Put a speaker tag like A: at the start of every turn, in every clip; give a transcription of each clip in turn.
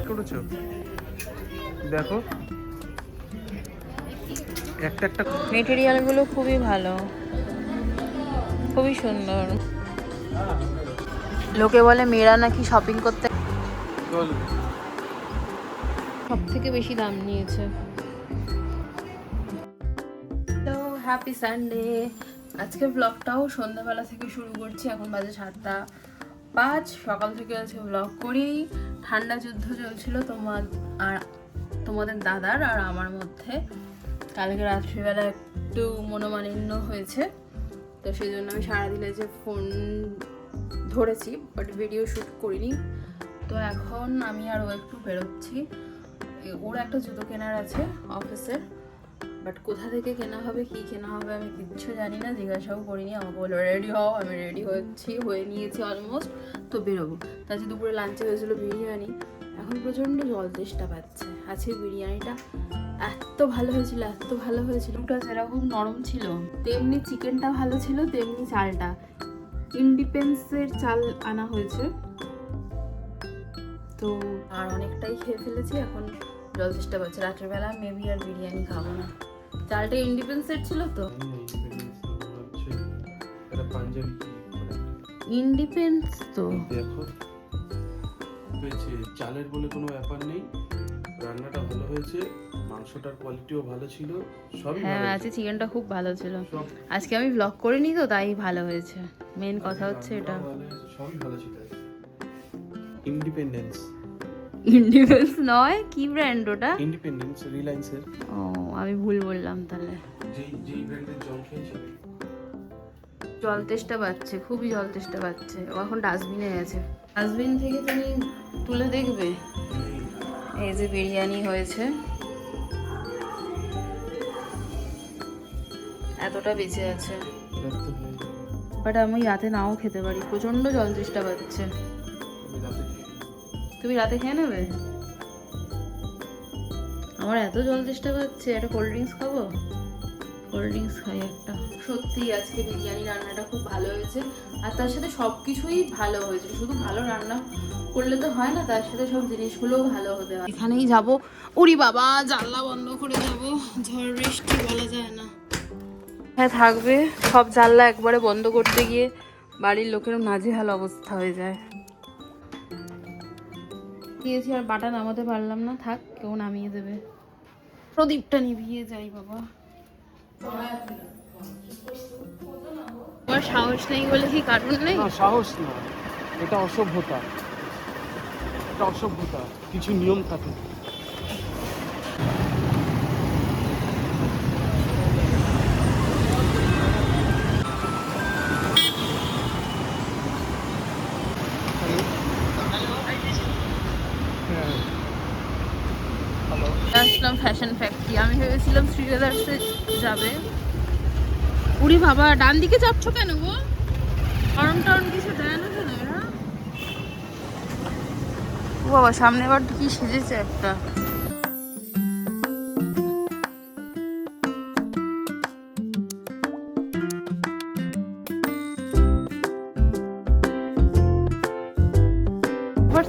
A: করেছো দেখো একটা একটা
B: মেটেরিয়ালগুলো খুবই ভালো, খুবই সুন্দর। লোকে বলে মেয়েরা নাকি শপিং করতে সব থেকে বেশি দাম নিয়েছে। তো হ্যাপি সানডে। আজকে ব্লগটাও সন্ধ্যাবেলা থেকে শুরু করছি। এখন বাজে 7:05। সকাল থেকে আজকে ব্লগ করি। ঠান্ডা যুদ্ধ চলছিল তোমাদের দাদার আর আমার মধ্যে। কালকে রাত্রিবেলা একটু মনোমালিন্য হয়েছে, তো সেই জন্য আমি সারাদিনে যে ফোন ধরেছি বাট ভিডিও শ্যুট করিনি। তো এখন আমি আর ও একটু বেরোচ্ছি। ওর একটা জুতো কেনার আছে অফিসের, বাট কোথা থেকে কেনা হবে, কি কেনা হবে আমি কিচ্ছু জানি না, জিজ্ঞাসাও করিনি। আমাকে বললো রেডি হও, আমি রেডি হয়ে নিয়েছি অলমোস্ট। তো বেরোবো। তাছাড়া দুপুরে লাঞ্চে হয়েছিল বিরিয়ানি। এখন প্রচণ্ড জল তেষ্টা পাচ্ছে। আজকে বিরিয়ানিটা এত ভালো হয়েছিল, এত ভালো হয়েছিল। ওটা যেরকম নরম ছিল তেমনি চিকেনটা ভালো ছিল, তেমনি চালটা ইন্ডিপেন্সের চাল আনা হয়েছে। তো আর অনেকটাই খেয়ে ফেলেছি, এখন জল চেষ্টা পাচ্ছে। রাত্রেবেলা মেবি আর বিরিয়ানি খাবো না। চালটা ইন্ডিপেন্সের ছিল তো, ইন্ডিপেন্স তো
A: দেখো হয়েছে। চালের বলে কোনো ব্যাপার নেই, রান্নাটা ভালো হয়েছে, মাংসটার কোয়ালিটিও ভালো ছিল, সবই
B: হ্যাঁ।
A: ভালো।
B: আজকে চিকেনটা খুব ভালো ছিল। আজকে আমি ব্লগ করিনি তো তাই ভালো হয়েছে। মেন কথা হচ্ছে এটা।
A: সবই ভালো ছিল। ইন্ডিপেন্ডেন্স
B: ইন্ডিপেন্স নয়, কি ব্র্যান্ড ওটা?
A: ইন্ডিপেন্ডেন্স রিলায়েন্সের।
B: ও আমি ভুল বললাম তাহলে।
A: যেই ব্র্যান্ডের জল খেয়েছি।
B: জল তেষ্টা পাচ্ছে, খুবই জল তেষ্টা পাচ্ছে। ও এখন ডাস্টবিনে গেছে। ডাস্টবিন থেকে তুমি তুলে দেখবে। এই যে বিরিয়ানি হয়েছে, এতটা বেঁচে আছে। বাট আমি রাতে নাও খেতে পারি, প্রচন্ড জল তেষ্টা পাচ্ছে। তুমি রাতে খেয়ে নেবে? আমার এত জল তেষ্টা পাচ্ছে, একটা কোল্ড ড্রিঙ্কস খাবো। কোল্ড ড্রিঙ্কস খাই একটা। সত্যি আজকে বিরিয়ানি রান্নাটা খুব ভালো হয়েছে, আর তার সাথে সব কিছুই ভালো হয়েছে। শুধু ভালো রান্না করলে তো হয় না, তার সাথে সব জিনিসগুলোও ভালো হতে হয়। এখানেই যাব। উরি বাবা, জানলা বন্ধ করে যাব, ঝড় বৃষ্টি বলা যায় না। হ্যাঁ থাকবে, সব জানলা একবারে বন্ধ করতে গিয়ে বাড়ির লোকের নাজেহাল অবস্থা হয়ে যায়। দিয়েছি আর বাটা নামাতে পারলাম না, থাক কেউ নামিয়ে দেবে। প্রদীপটা নিভিয়ে যাই বাবা। তোমার সাহস নেই বলে কি কারণ নেই?
A: না সাহস না, এটা অসভ্যতা। এটা অসভ্যতা, কিছু নিয়ম থাকে।
B: আসলাম ফ্যাশন ফ্যাক্টরি। আমি ভেবেছিলাম শ্রীলেদার্সে যাবে। উড়ি বাবা, ডান দিকে যাচ্ছ কেন গো? গরম টরম কিছু দেয় না কেন এরা? ও বাবা, সামনে আবার কি সেজেছে একটা।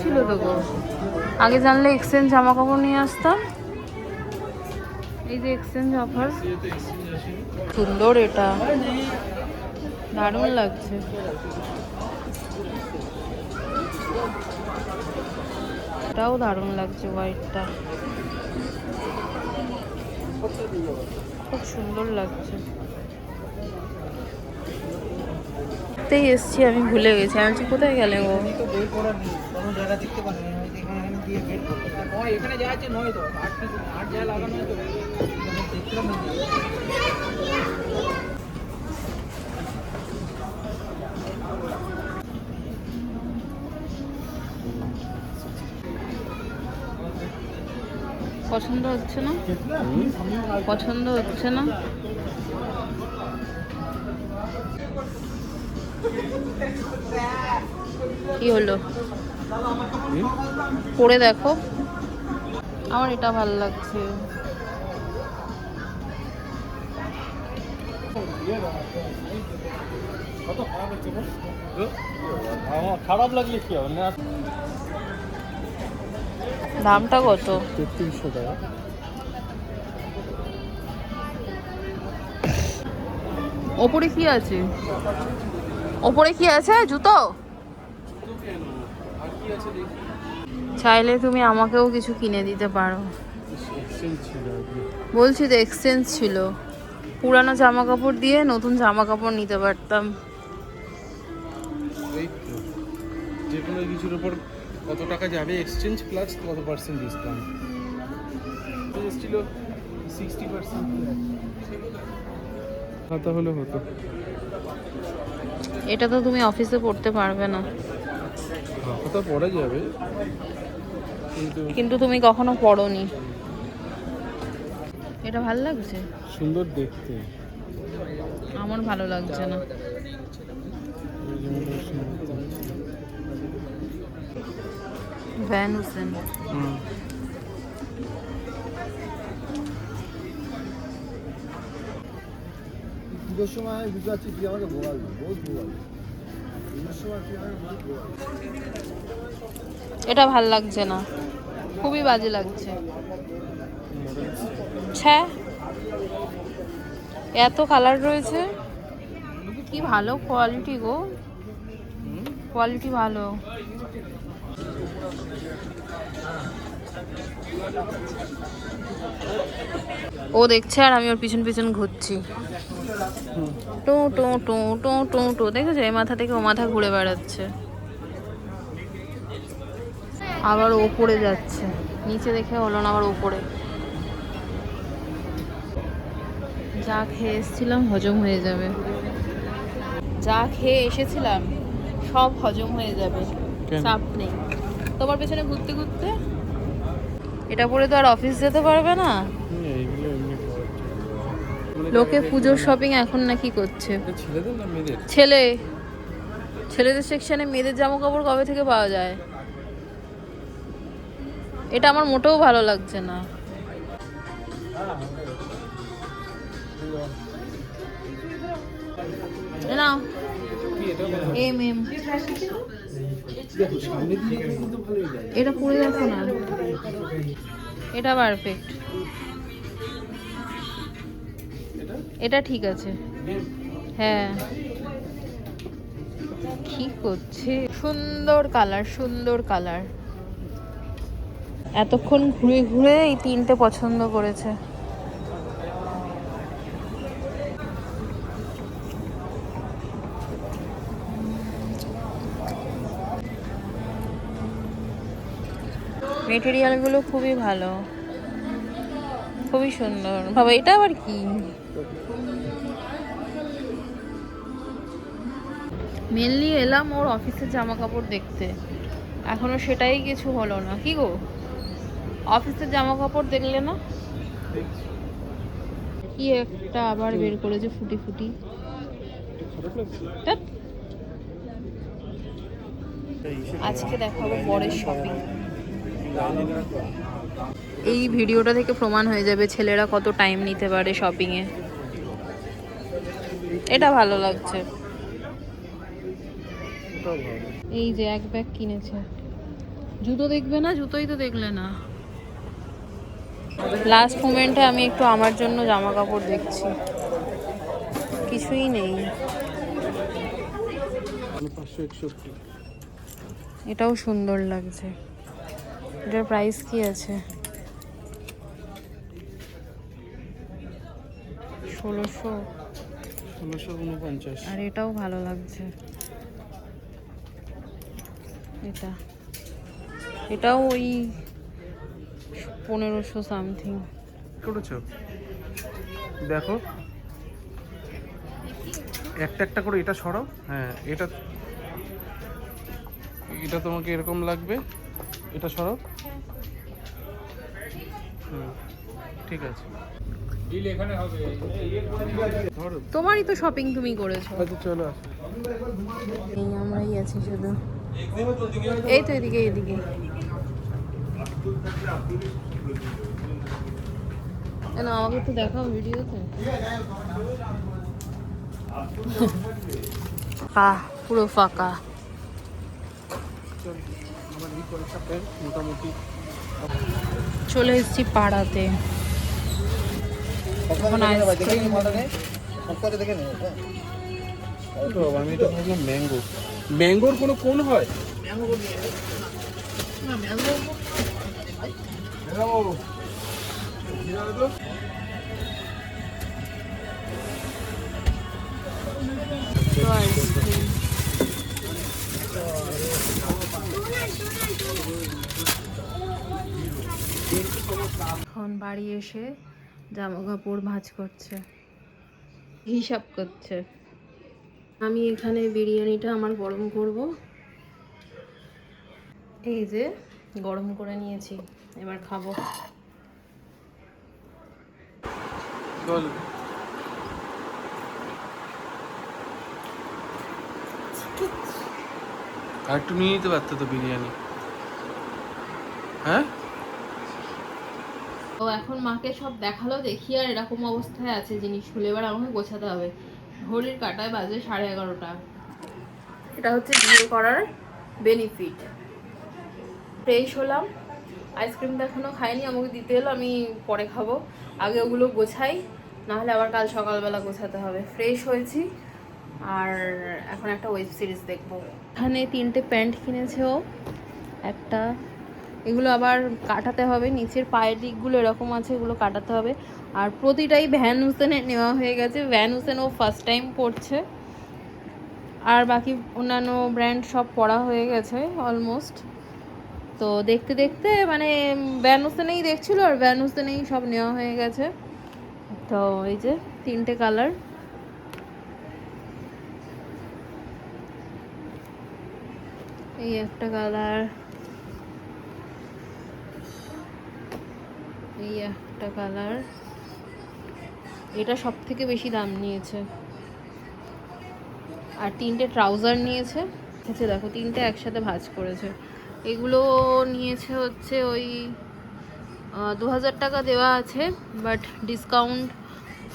B: ছিল তো গো, আগে জানলে এক্সচেঞ্জ জামা কাপড় নিয়ে আসতাম। এই যে এক্সচেঞ্জ অফার, সুন্দর, এটা দারুণ লাগছে। এটাও দারুণ লাগছে, হোয়াইটটা খুব সুন্দর লাগছে। তাই এসছি, আমি ভুলে গেছি। আমি কোথায় গেলে গো? পছন্দ হচ্ছে না, পছন্দ হচ্ছে না। কি হলো? পরে দেখো, আমার এটা ভালো লাগছে।
A: খারাপ লাগলে কি হবে না?
B: দামটা কত?
A: 3300 টাকা।
B: ওপরে কি আছে? ওপরে কি আছে? জুতো?
A: আর কি আছে দেখি।
B: চাইলে তুমি আমাকেও কিছু কিনে দিতে পারো।
A: এক্সচেঞ্জ ছিল আজকে।
B: বলছি তো এক্সচেঞ্জ ছিল, পুরানো জামা কাপড় দিয়ে নতুন জামা কাপড় নিতে পারতাম।
A: এই তো যে কোনো কিছুর উপর কত টাকা যাবে এক্সচেঞ্জ প্লাস কত পার্সেন্ট ডিসকাউন্ট ছিল 60%। খাতা হলে হতো।
B: এটা তো তুমি অফিসে পড়তে পারবে না,
A: খাতা পড়া যাবে কিন্তু
B: কিন্তু তুমি কখনো পড়োনি। এটা ভালো লাগছে?
A: সুন্দর দেখতে।
B: আমার ভালো লাগছে না। ভ্যান হোসেন।
C: পুজোর সময় বুঝতে পারছি তুই আমাকে বলাবি, বহুত বলাবি। পুজোর সময় তুই আমাকে বহুত বলাবি।
B: এটা ভাল লাগছে না, খুবই বাজে লাগছে। ছ্যা, এত কালার রয়েছে, কি ভালো কোয়ালিটি গো, কোয়ালিটি ভালো। ও দেখছে আর আমি ওর পিছন পিছন ঘুরছি। টু টু টু টু টু টু, দেখেছো? এই মাথা থেকে ও মাথা ঘুরে বেড়াচ্ছে। আবার ওপরে যাচ্ছে, নিচে দেখে হলো না, আবার ওপরে। যা খেয়ে এসেছিলাম হজম হয়ে যাবে, যা খেয়ে এসেছিলাম সব হজম হয়ে যাবে, চাপ নেই। তোমার পেছনে ঘুরতে ঘুরতে এটা পরে তো আর অফিস যেতে পারবে না। লোকে পুজোর শপিং এখন নাকি করছে।
A: ছেলেদের না মেয়েদের?
B: ছেলেদের সেকশনে মেয়েদের জামা কাপড় কবে থেকে পাওয়া যায়? এটা আমার মোটেও ভালো লাগছে না। নাও এম এটা পরে দেখো না, এটা পারফেক্ট, এটা ঠিক আছে। হ্যাঁ, কি করছে? সুন্দর কালার, সুন্দর কালার। এতক্ষণ ঘুরে ঘুরে এই তিনটে পছন্দ করেছে। মেটেরিয়ালগুলো খুবই ভালো, খুবই সুন্দর। বাবা, এটা আবার কি? মেনলি এলাম ওর অফিসের জামা কাপড় দেখতে, এখনো সেটাই কিছু হলো না। কি গো, অফিসের জামা কাপড় দেখলে না? কি একটা আবার বের করেছে ফুটি ফুটি। ধ্যাৎ। আজকে দেখাবো বরের শপিং। এই ভিডিওটা থেকে প্রমাণ হয়ে যাবে ছেলেরা কত টাইম নিতে পারে শপিং এ। এটা ভালো লাগছে। এই যে এক ব্যাগ কিনেছে। জুতো দেখবে না? জুতোই তো দেখলে না। লাস্ট মোমেন্টে আমি একটু আমার জন্য জামা কাপড় দেখছি, কিছুই নেই। এটাও সুন্দর লাগছে। এটার প্রাইস কি আছে?
A: 1649।
B: আর এটাও ভালো লাগছে। এটাও ওই 1500 সামথিং
A: করেছো। দেখো একটা একটা করে এটা সরাও। হ্যাঁ, এটা এটা তোমাকে এরকম লাগবে, এটা সরাও। ঠিক আছে,
B: তোমারই তো শপিং তুমি করেছো।
A: আচ্ছা চলো।
B: এই আমরাই আছি শুধু। এই তো এদিকে এদিকে। না, আমাকে একটু দেখাও ভিডিওতে। পুরো ফাঁকা।
A: আমার এই কয়েকটা প্যান্ট মোটামুটি
B: চলে এসেছি পাড়াতে। এখন আইসক্রিম
A: আমি এটা ভাবলাম ম্যাঙ্গো। ম্যাঙ্গোর কোনো কোন হয়?
B: আইসক্রিম এখন বাড়ি এসে জামা কাপড় ভাঁজ করছে, হিসাব করছে। আমি এখানে বিরিয়ানিটা আমার গরম করব। এই যে গরম করে নিয়েছি, এবার খাবো।
A: চল আর একটু নিয়ে নিতে পারতো তো বিরিয়ানি। হ্যাঁ
B: ও এখন মাকে সব দেখালো, দেখি আর এরকম অবস্থায় আছে জিনিসগুলো, এবার আমাকে গোছাতে হবে। ঘড়ির কাঁটায় বাজে 11:30। এটা হচ্ছে বিয়ে করার বেনিফিট। ফ্রেশ হলাম, আইসক্রিমটা এখনো খাইনি, আমাকে দিতে এলো, আমি পরে খাবো। আগে ওগুলো গোছাই, নাহলে আবার কাল সকালবেলা গোছাতে হবে। ফ্রেশ হয়েছি আর এখন একটা ওয়েব সিরিজ দেখবো। এখানে 3টে প্যান্ট কিনেছে ও, একটা এগুলো আবার কাটাতে হবে, নিচের পায়ের দিকগুলো এরকম আছে, এগুলো কাটাতে হবে। আর প্রতিটাই ভ্যান হুসেনের নেওয়া হয়ে গেছে। ভ্যান হুসেন ও ফার্স্ট টাইম পড়ছে, আর বাকি অন্যান্য ব্র্যান্ড সব পড়া হয়ে গেছে অলমোস্ট। তো দেখতে দেখতে মানে ভ্যান হুসেনেই দেখছিল আর ভ্যান হুসেনেই সব নেওয়া হয়ে গেছে। তো এই যে 3টে কালার, এই একটা কালার, এই একটা কালার। এটা সব থেকে বেশি দাম নিয়েছে। আর 3টে ট্রাউজার নিয়েছে। আচ্ছা দেখো 3টে একসাথে ভাঁজ করেছে। এগুলো নিয়েছে হচ্ছে ওই 2000 টাকা দেওয়া আছে, বাট ডিসকাউন্ট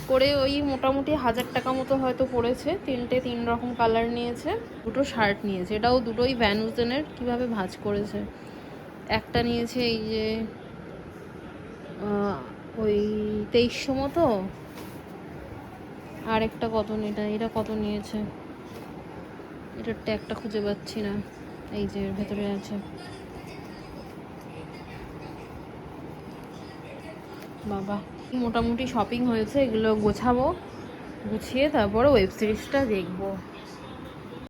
B: করে ওই মোটামুটি 1000 টাকা মতো হয়তো পড়েছে। 3টে 3 রকম কালার নিয়েছে। 2টো শার্ট নিয়েছে, এটাও দুটোই ভ্যান হুসেনের, কীভাবে ভাঁজ করেছে। একটা নিয়েছে এই যে ওই 2300 মতো, আর একটা কত, এটা কত নিয়েছে, এটার ট্যাগটা খুঁজে পাচ্ছি না, এই যে এর ভেতরে আছে। বাবা মোটামুটি শপিং হয়েছে, এগুলো গোছাবো, গুছিয়ে তারপরে ওয়েব সিরিজটা দেখবো।